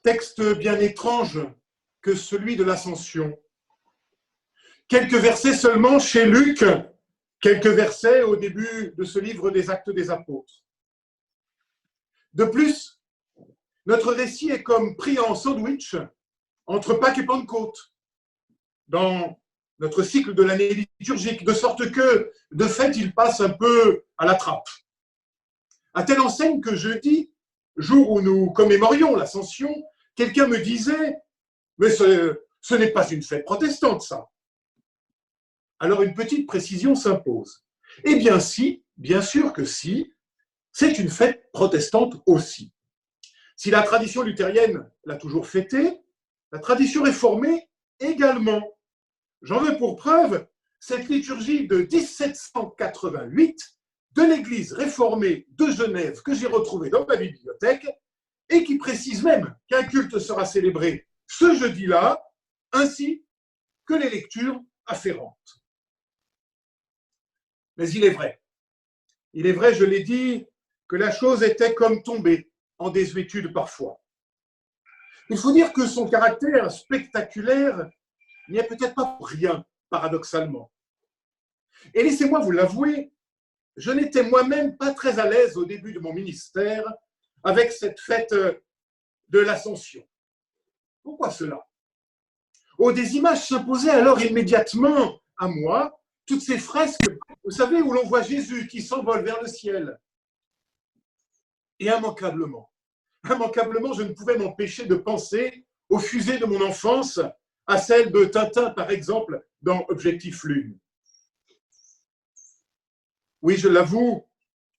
Texte bien étrange que celui de l'Ascension. Quelques versets seulement chez Luc, quelques versets au début de ce livre des Actes des Apôtres. De plus, notre récit est comme pris en sandwich entre Pâques et Pentecôte dans notre cycle de l'année liturgique, de sorte que, de fait, il passe un peu à la trappe. À telle enseigne que jeudi, jour où nous commémorions l'Ascension, quelqu'un me disait « Mais ce n'est pas une fête protestante, ça !» Alors une petite précision s'impose. Eh bien si, bien sûr que si, c'est une fête protestante aussi. Si la tradition luthérienne l'a toujours fêtée, la tradition réformée également. J'en veux pour preuve cette liturgie de 1788 de l'Église réformée de Genève que j'ai retrouvée dans ma bibliothèque et qui précise même qu'un culte sera célébré ce jeudi-là, ainsi que les lectures afférentes. Mais il est vrai, je l'ai dit, que la chose était comme tombée en désuétude parfois. Il faut dire que son caractère spectaculaire n'y est peut-être pas pour rien, paradoxalement. Et laissez-moi vous l'avouer, je n'étais moi-même pas très à l'aise au début de mon ministère avec cette fête de l'Ascension. Pourquoi cela? Oh, des images s'imposaient alors immédiatement à moi, toutes ces fresques, vous savez, où l'on voit Jésus qui s'envole vers le ciel. Et immanquablement, je ne pouvais m'empêcher de penser aux fusées de mon enfance, à celle de Tintin, par exemple, dans Objectif Lune. Oui, je l'avoue,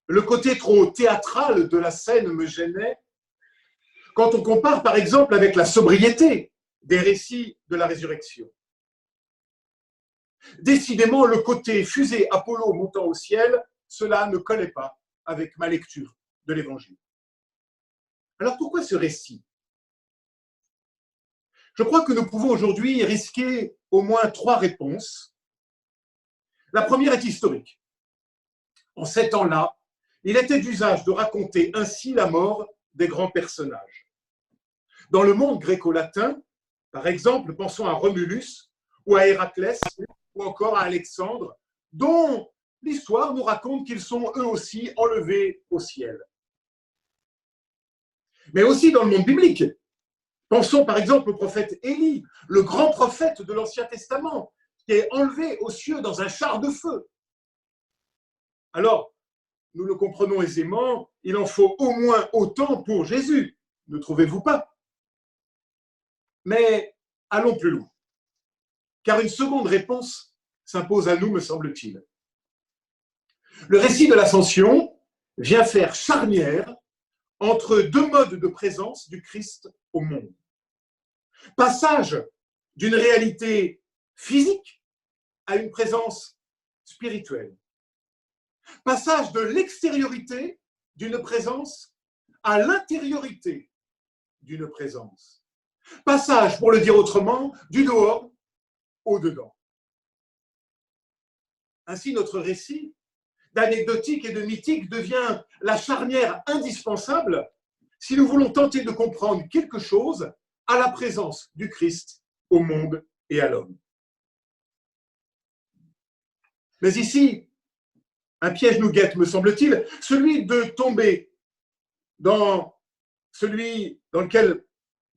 le côté trop théâtral de la scène me gênait quand on compare, par exemple, avec la sobriété des récits de la résurrection. Décidément, le côté fusée Apollo montant au ciel, cela ne collait pas avec ma lecture de l'Évangile. Alors pourquoi ce récit? Je crois que nous pouvons aujourd'hui risquer au moins 3 réponses. La première est historique. En ces temps-là, il était d'usage de raconter ainsi la mort des grands personnages. Dans le monde gréco-latin, par exemple, pensons à Romulus ou à Héraclès ou encore à Alexandre, dont l'histoire nous raconte qu'ils sont eux aussi enlevés au ciel. Mais aussi dans le monde biblique. Pensons par exemple au prophète Élie, le grand prophète de l'Ancien Testament, qui est enlevé aux cieux dans un char de feu. Alors, nous le comprenons aisément, il en faut au moins autant pour Jésus, ne trouvez-vous pas? Mais allons plus loin, car une seconde réponse s'impose à nous, me semble-t-il. Le récit de l'Ascension vient faire charnière entre 2 modes de présence du Christ au monde. Passage d'une réalité physique à une présence spirituelle. Passage de l'extériorité d'une présence à l'intériorité d'une présence. Passage, pour le dire autrement, du dehors au dedans. Ainsi, notre récit d'anecdotique et de mythique devient la charnière indispensable si nous voulons tenter de comprendre quelque chose à la présence du Christ au monde et à l'homme. Mais ici, un piège nous guette, me semble-t-il, celui de tomber dans celui dans lequel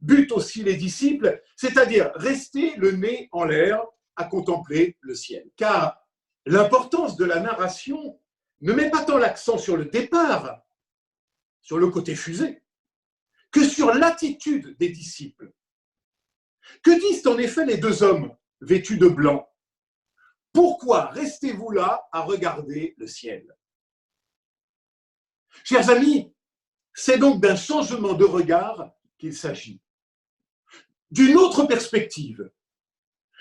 butent aussi les disciples, c'est-à-dire rester le nez en l'air à contempler le ciel. Car l'importance de la narration ne met pas tant l'accent sur le départ, sur le côté fusée, que sur l'attitude des disciples. Que disent en effet les 2 hommes vêtus de blanc? Pourquoi restez-vous là à regarder le ciel? Chers amis, c'est donc d'un changement de regard qu'il s'agit. D'une autre perspective.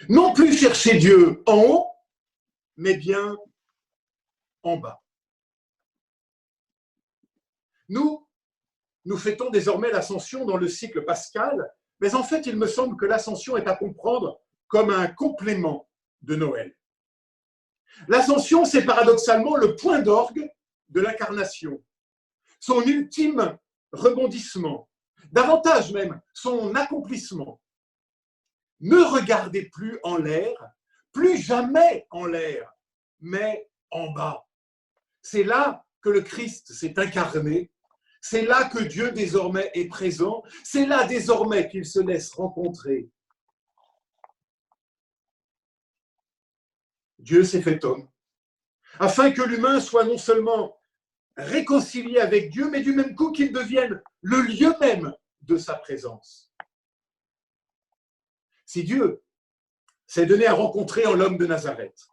Non plus chercher Dieu en haut, mais bien en bas. Nous fêtons désormais l'Ascension dans le cycle pascal, mais en fait, il me semble que l'Ascension est à comprendre comme un complément de Noël. L'Ascension, c'est paradoxalement le point d'orgue de l'incarnation, son ultime rebondissement, davantage même son accomplissement. Ne regardez plus en l'air, plus jamais en l'air, mais en bas. C'est là que le Christ s'est incarné, c'est là que Dieu désormais est présent, c'est là désormais qu'il se laisse rencontrer. Dieu s'est fait homme, afin que l'humain soit non seulement réconcilié avec Dieu, mais du même coup qu'il devienne le lieu même de sa présence. Si Dieu s'est donné à rencontrer en l'homme de Nazareth,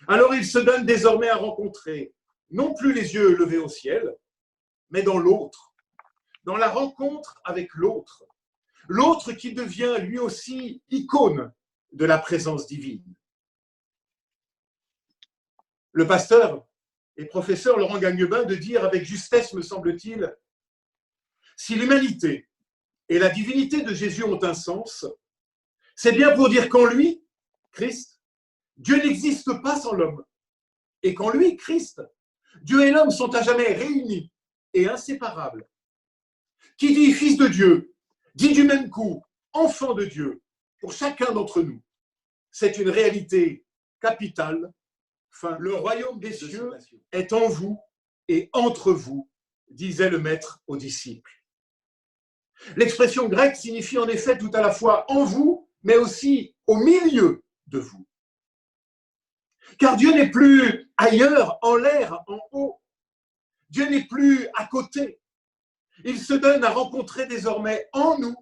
alors il se donne désormais à rencontrer non plus les yeux levés au ciel, mais dans l'autre, dans la rencontre avec l'autre, l'autre qui devient lui aussi icône de la présence divine. Le pasteur et professeur Laurent Gagnebin de dire avec justesse, me semble-t-il, si l'humanité et la divinité de Jésus ont un sens, c'est bien pour dire qu'en lui, Christ, Dieu n'existe pas sans l'homme. Et qu'en lui, Christ, Dieu et l'homme sont à jamais réunis et inséparables. Qui dit fils de Dieu, dit du même coup enfant de Dieu pour chacun d'entre nous. C'est une réalité capitale. Enfin, le royaume des cieux est en vous et entre vous, disait le maître aux disciples. L'expression grecque signifie en effet tout à la fois en vous, mais aussi au milieu de vous. Car Dieu n'est plus ailleurs, en l'air, en haut. Dieu n'est plus à côté. Il se donne à rencontrer désormais en nous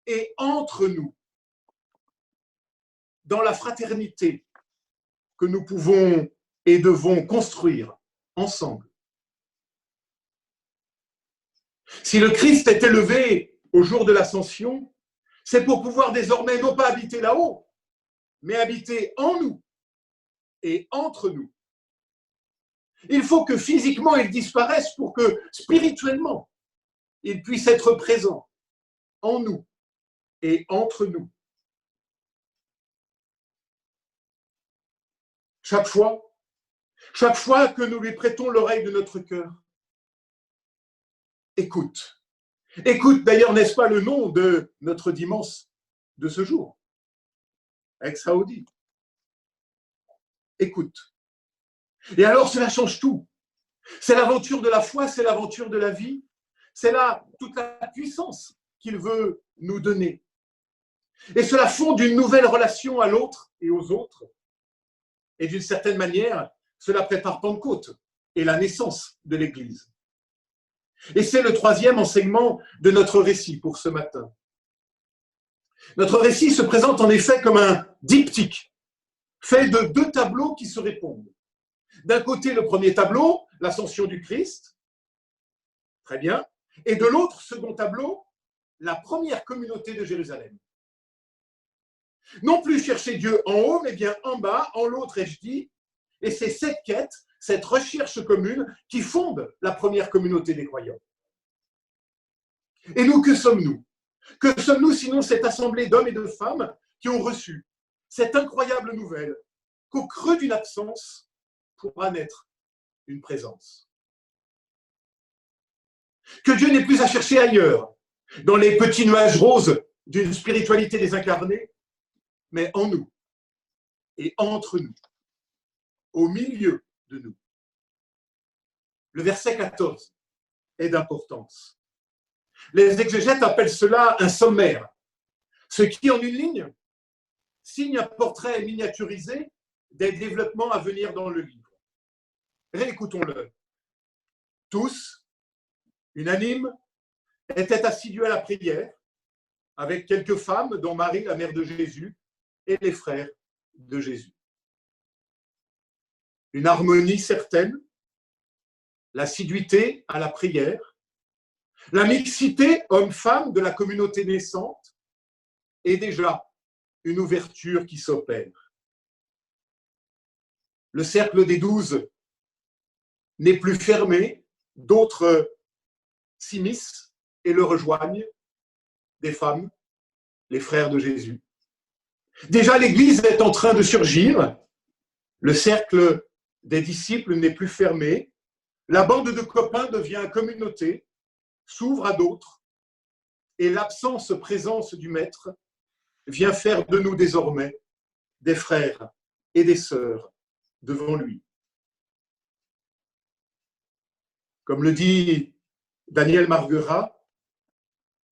et entre nous, dans la fraternité que nous pouvons et devons construire ensemble. Si le Christ est élevé au jour de l'ascension, c'est pour pouvoir désormais non pas habiter là-haut, mais habiter en nous et entre nous. Il faut que physiquement il disparaisse pour que spirituellement il puisse être présent en nous et entre nous. Chaque fois que nous lui prêtons l'oreille de notre cœur, écoute. Écoute, d'ailleurs, n'est-ce pas le nom de notre dimanche de ce jour? Ex-Saoudi. Écoute. Et alors, cela change tout. C'est l'aventure de la foi, c'est l'aventure de la vie, c'est là toute la puissance qu'il veut nous donner. Et cela fonde une nouvelle relation à l'autre et aux autres. Et d'une certaine manière, cela prépare Pentecôte et la naissance de l'Église. Et c'est le troisième enseignement de notre récit pour ce matin. Notre récit se présente en effet comme un diptyque, fait de deux tableaux qui se répondent. D'un côté, le premier tableau, l'ascension du Christ, très bien, et de l'autre, second tableau, la première communauté de Jérusalem. Non plus chercher Dieu en haut, mais bien en bas, en l'autre, ai-je dit, et c'est cette quête, cette recherche commune qui fonde la première communauté des croyants. Et nous, que sommes-nous? Que sommes-nous sinon cette assemblée d'hommes et de femmes qui ont reçu cette incroyable nouvelle qu'au creux d'une absence pourra naître une présence? Que Dieu n'est plus à chercher ailleurs, dans les petits nuages roses d'une spiritualité désincarnée, mais en nous et entre nous, au milieu de nous. Le verset 14 est d'importance. Les exégètes appellent cela un sommaire, ce qui, en une ligne, signe un portrait miniaturisé des développements à venir dans le livre. Réécoutons-le. Tous, unanimes, étaient assidus à la prière, avec quelques femmes, dont Marie, la mère de Jésus, et les frères de Jésus. Une harmonie certaine, l'assiduité à la prière, la mixité homme-femme de la communauté naissante et déjà une ouverture qui s'opère. Le cercle des 12 n'est plus fermé, d'autres s'immiscent et le rejoignent, des femmes, les frères de Jésus. Déjà, l'Église est en train de surgir, le cercle des disciples n'est plus fermé, la bande de copains devient communauté, s'ouvre à d'autres, et l'absence-présence du Maître vient faire de nous désormais des frères et des sœurs devant lui. Comme le dit Daniel Marguerat,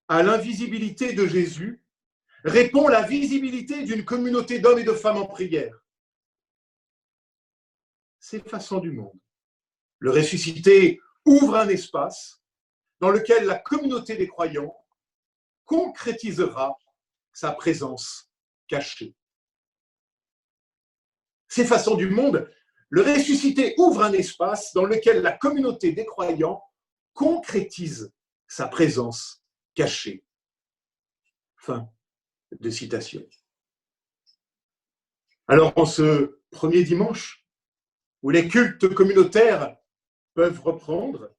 à l'invisibilité de Jésus répond la visibilité d'une communauté d'hommes et de femmes en prière. C'est façon du monde. Le ressuscité ouvre un espace dans lequel la communauté des croyants concrétisera sa présence cachée. C'est façon du monde. Le ressuscité ouvre un espace dans lequel la communauté des croyants concrétise sa présence cachée. Fin de citation. Alors, en ce premier dimanche, où les cultes communautaires peuvent reprendre,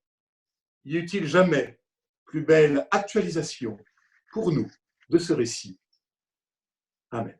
y eut-il jamais plus belle actualisation pour nous de ce récit? Amen.